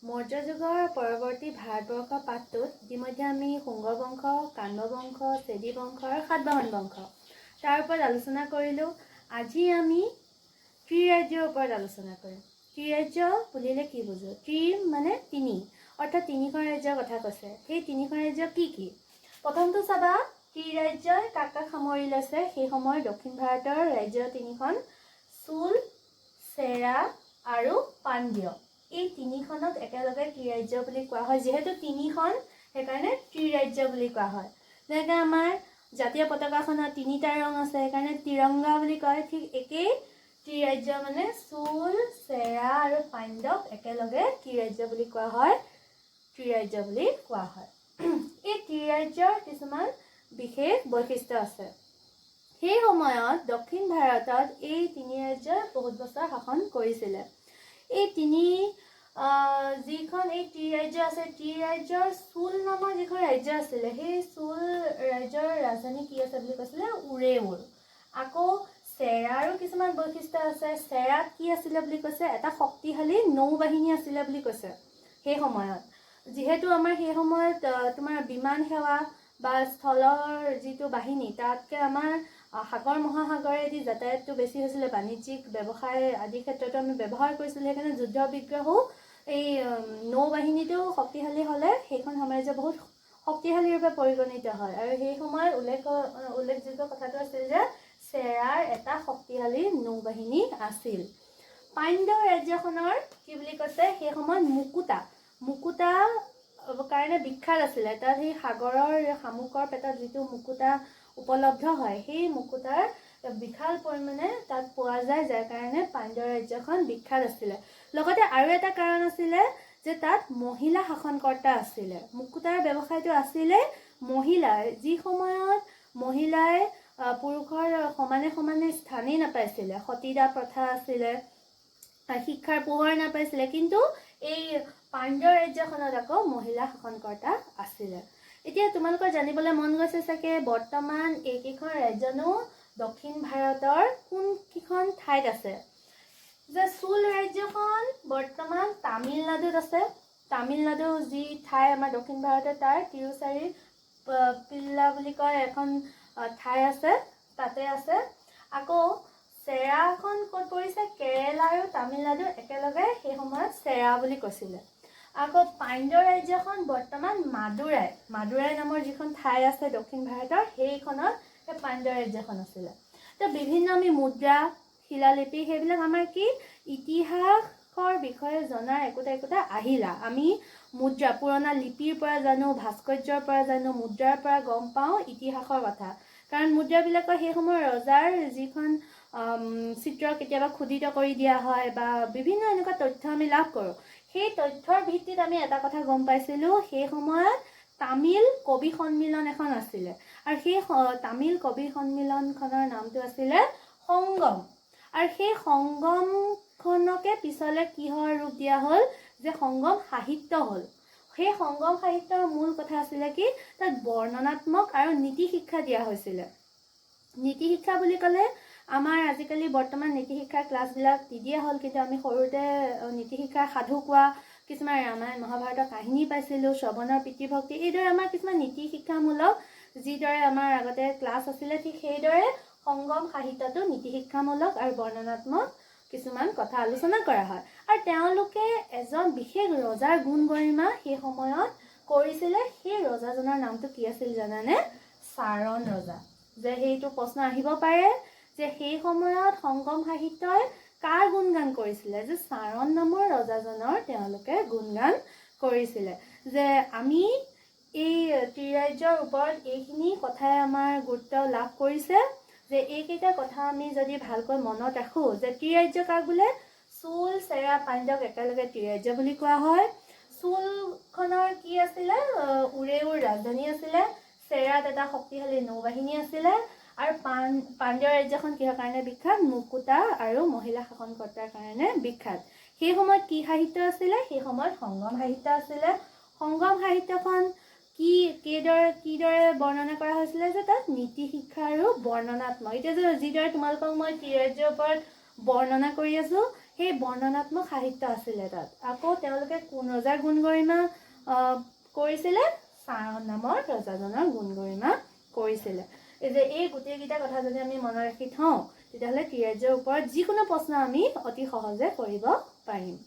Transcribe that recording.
মৌৰ্য যুগৰ পৰৱৰ্তী ভাৰতবৰ্ষৰ পাঠটোত ইতিমধ্যে আমি শুংগ বংশ, কাণ্ড বংশ, চেদি বংশ আৰু সাতবাহন বংশ তাৰ ওপৰত আলোচনা কৰিলোঁ। আজি আমি ত্ৰিৰাজ্যৰ ওপৰত আলোচনা কৰিম। ত্ৰিৰাজ্য বুলিলে কি বুজো? ত্ৰি মানে তিনি, অৰ্থাৎ তিনিখন ৰাজ্যৰ কথা কৈছে। সেই তিনিখন ৰাজ্য কি কি? প্ৰথমটো চাবা, ত্ৰিৰাজ্যই কাক কাক সামৰি লৈছে। সেই সময়ৰ দক্ষিণ ভাৰতৰ ৰাজ্য তিনিখন, চোল, চেৰা আৰু পাণ্ড্য। এই তিনিখনক একেলগে ত্ৰিৰাজ্য বুলি কোৱা হয়। যিহেতু তিনিখন, সেইকাৰণে ত্ৰিৰাজ্য বুলি কোৱা হয়। যেনেকৈ আমাৰ জাতীয় পতাকাখনত তিনিটা ৰং আছে, সেইকাৰণে ত্ৰিৰংগা বুলি কয়। ঠিক একেই ত্ৰিৰাজ্য মানে চোল, চেৰা আৰু পাণ্ড্যক একেলগে ত্ৰিৰাজ্য বুলি কোৱা হয়, ত্ৰিৰাজ্য বুলি কোৱা হয়। এই ত্ৰিৰাজ্যৰ কিছুমান বিশেষ বৈশিষ্ট্য আছে। সেই সময়ত দক্ষিণ ভাৰতত এই তিনি ৰাজ্যই বহুত বছৰ শাসন কৰিছিলে। এই যিখন এই ত্ৰিৰাজ্য আছে, ত্ৰিৰাজ্যৰ চোল নামৰ যিখন ৰাজ্য আছিলে, সেই চোল ৰাজ্যৰ ৰাজধানী কি আছে বুলি কৈছিলে? উৰেউৰ। আকৌ চেৰাৰো কিছুমান বৈশিষ্ট্য আছে। চেৰাত কি আছিলে বুলি কৈছে? এটা শক্তিশালী নৌবাহিনী আছিলে বুলি কৈছে সেই সময়ত। যিহেতু আমাৰ সেই সময়ত তোমাৰ বিমান সেৱা বা স্থলৰ যিটো বাহিনী, তাতকৈ আমাৰ সাগৰ মহাসাগৰেদি যাতায়াতটো বেছি হৈছিলে। বাণিজ্যিক ব্যৱসায় আদিৰ ক্ষেত্ৰতো আমি ব্যৱহাৰ কৰিছিলোঁ। সেইকাৰণে যুদ্ধ বিগ্ৰহো এই নৌবাহিনীটো শক্তিশালী হ'লে সেইখন সাম্ৰাজ্য বহুত শক্তিশালী ৰূপে পৰিগণিত হয়। আৰু সেই সময়ত উল্লেখযোগ্য কথাটো আছিল যে চেৰাৰ এটা শক্তিশালী নৌবাহিনী আছিল। পাণ্ড্য ৰাজ্যখনৰ কি বুলি কৈছে? সেই সময়ত মুকুতা কাৰণে বিখ্যাত আছিলে। তাত সেই সাগৰৰ শামুকৰ পেটত যিটো মুকুতা উপলব্ধ হয়, সেই মুকুতাৰ বিশাল পৰিমাণে তাত পোৱা যায়, যাৰ কাৰণে পাণ্ড্য ৰাজ্যখন বিখ্যাত আছিলে। লগতে আৰু এটা কাৰণ আছিলে যে তাত মহিলা শাসনকৰ্তা আছিলে। মুকুতাৰ ব্যৱসায়টো আছিলে মহিলাৰ, যি সময়ত মহিলাই পুৰুষৰ সমানে সমানে স্থানেই নাপাইছিলে। সতীদাহ প্ৰথা আছিলে, শিক্ষাৰ পোহৰ নাপাইছিলে। কিন্তু এই পাণ্ড্য ৰাজ্যখনত আকৌ মহিলা শাসনকৰ্তা আছিলে। এতিয়া তোমালোকৰ জানিবলৈ মন গৈছে চাগে, বৰ্তমান এইকেইখন ৰাজ্যনো দক্ষিণ ভাৰতৰ কোনকেইখন ঠাইত আছে? যে চোল ৰাজ্যখন বৰ্তমান তামিলনাডুত আছে। তামিলনাডু যি ঠাই আমাৰ দক্ষিণ ভাৰতৰ, তাৰ তিৰুচাৰি পিল্লা বুলি কয় এখন ঠাই আছে, তাতে আছে। আকৌ চেৰাখন ক'ত পৰিছে? কেৰেলা আৰু তামিলনাডু একেলগে সেই সময়ত চেৰা বুলি কৈছিলে। আকৌ পাণ্ড্য ৰাজ্যখন বৰ্তমান মাদুৰাই নামৰ যিখন ঠাই আছে দক্ষিণ ভাৰতৰ, সেইখনত সেই পাণ্ড্য ৰাজ্যখন আছিলে। তো বিভিন্ন আমি মুদ্ৰা, শিলালিপি, সেইবিলাক আমাৰ কি ইতিহাসৰ বিষয়ে জনাৰ একোটা আহিলা। আমি মুদ্ৰা, পুৰণা লিপিৰ পৰা জানো, ভাস্কৰ্যৰ পৰা জানো, মুদ্ৰাৰ পৰা গম পাওঁ ইতিহাসৰ কথা। কাৰণ মুদ্ৰাবিলাকৰ সেই সময়ৰ ৰজাৰ যিখন চিত্ৰ কেতিয়াবা খোদিত কৰি দিয়া হয় বা বিভিন্ন এনেকুৱা তথ্য আমি লাভ কৰোঁ। সেই তথ্যৰ ভিত্তিত আমি এটা কথা গম পাইছিলোঁ, সেই সময়ত তামিল কবি সন্মিলন এখন আছিলে। আৰু সেই তামিল কবি সন্মিলনখনৰ নামটো আছিলে সংগম। আৰু সেই সংগমখনকে পিছলে কিহৰ ৰূপ দিয়া হ'ল? যে সংগম সাহিত্য হ'ল। সেই সংগম সাহিত্যৰ মূল কথা আছিলে কি? তাত বৰ্ণনাত্মক আৰু নীতি শিক্ষা দিয়া হৈছিলে। নীতি শিক্ষা বুলি ক'লে আমাৰ আজিকালি বৰ্তমান নীতি শিক্ষাৰ ক্লাছবিলাক দি দিয়া হ'ল, কিন্তু আমি সৰুতে নীতি শিক্ষাৰ সাধু কোৱা, কিছুমান ৰামায়ণ মহাভাৰতৰ কাহিনী পাইছিলোঁ, শ্ৰৱণৰ পিতৃভক্তি, এইদৰে আমাৰ কিছুমান নীতি শিক্ষামূলক যিদৰে আমাৰ আগতে ক্লাছ আছিলে, ঠিক সেইদৰে সংগম সাহিত্যটো নীতি শিক্ষামূলক আৰু বৰ্ণনাত্মক কিছুমান কথা আলোচনা কৰা হয়। আৰু তেওঁলোকে এজন বিশেষ ৰজাৰ গুণ গৰিমা সেই সময়ত কৰিছিলে। সেই ৰজাজনৰ নামটো কি আছিল জানানে? চাৰণ ৰজা। যে সেইটো প্ৰশ্ন আহিব পাৰে যে সেই সময়ত সংগম সাহিত্যই কাৰ গুণগান কৰিছিলে? যে চাৰণ নামৰ ৰজাজনৰ তেওঁলোকে গুণগান কৰিছিলে। যে আমি এই ত্ৰিৰাজ্যৰ ওপৰত এইখিনি কথাই আমাৰ গুৰুত্ব লাভ কৰিছে, যে এইকেইটা কথা আমি যদি ভালকৈ মনত ৰাখোঁ, যে ত্ৰিৰাজ্য কাক বোলে? চোল, চেৰা, পাণ্ড্যক একেলগে ত্ৰিৰাজ্য বুলি কোৱা হয়। চোলখনৰ কি আছিলে? উৰেউৰ ৰাজধানী আছিলে। চেৰাত এটা শক্তিশালী নৌবাহিনী আছিলে। আৰু পাণ্ড্য ৰাজ্যখন কিহৰ কাৰণে বিখ্যাত? মুকুতা আৰু মহিলা শাসনকৰ্তাৰ কাৰণে বিখ্যাত। সেই সময়ত কি সাহিত্য আছিলে? সেই সময়ত সংগম সাহিত্য আছিলে। সংগম সাহিত্যখন কিদৰে বৰ্ণনা কৰা হৈছিলে? যে তাত নীতি শিক্ষা আৰু বৰ্ণনাত্মক, এতিয়া যিদৰে তোমালোকক মই ত্ৰিৰাজ্যৰ ওপৰত বৰ্ণনা কৰি আছোঁ, সেই বৰ্ণনাত্মক সাহিত্য আছিলে তাত। আকৌ তেওঁলোকে কোন ৰজাৰ গুণ গৰিমা কৰিছিলে? চাৰণ নামৰ ৰজাজনৰ গুণ গৰিমা কৰিছিলে। এই গোটেইকেইটা কথা যদি আমি মনত ৰাখি থওঁ তেতিয়াহ'লে ত্ৰিৰাজ্যৰ ওপৰত যিকোনো প্ৰশ্ন আমি অতি সহজে কৰিব পাৰিম।